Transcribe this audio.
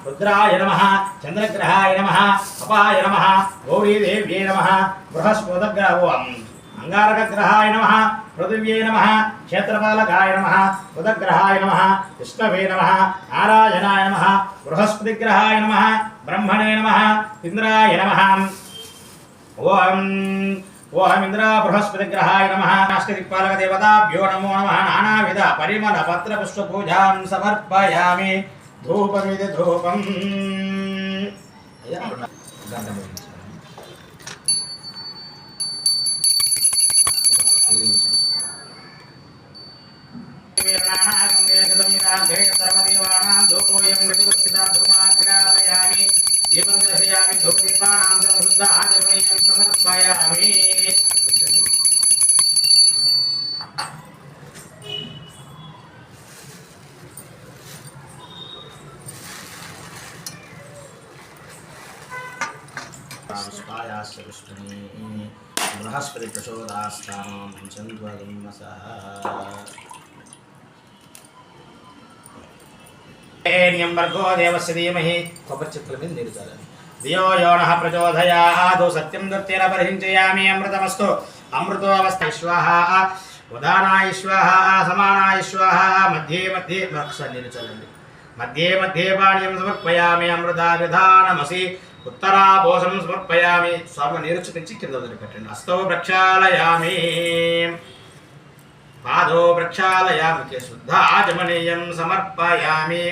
रुद्राय नमः चंद्रग्रहाय नमः अपाय नमः गौरीदेव्यै नमः बृहस्पतिग्रहोऽहम् अंगारकग्रहाय नमः पृथिव्यै नमः क्षेत्रपालकाय नमः बुधग्रहाय नमः विष्णवे नमः नारायणाय नमः बृहस्पतिग्रहाय नमः ब्रह्मणे नमः इंद्राय नमः ओम इंद्र बृहस्पतिग्रहाय नमः अष्टदिक्पालक देवताभ्यो नमो नमः नानाविध परिमल पत्र पुष्प पूजां समर्पयामि धूपमिति धूपम् सर्वदेवानां धूपोऽयं ऋतुगच्छिता धूमाग्रापयामि दीपं दर्शयामि धूपदीपानां शुद्ध आचमनीयं समर्पयामि बृहस्पति प्रचोदास्तानं चन्द्रगुम्मसः र्गो देवस्य धीमहि धियो यो नः प्रचोदयात् सत्यं दत्तेन परिहिञ्चयामि अमृतमस्तु अमृतोऽवस्था स्वाहा उदानाय स्वाहा समानाय स्वाहा मध्ये मध्ये मध्ये मध्ये पानीयं समर्पयामि अमृताभिधानमसि उत्तराभोजनं समर्पयामि स्वामी नीरु चुपिंచి కింద వదిలిపెట్టండి హస్తో ప్రక్షాళయామి पादो प्रक्षालयामि शुद्ध आचमनीयं समर्पयामि।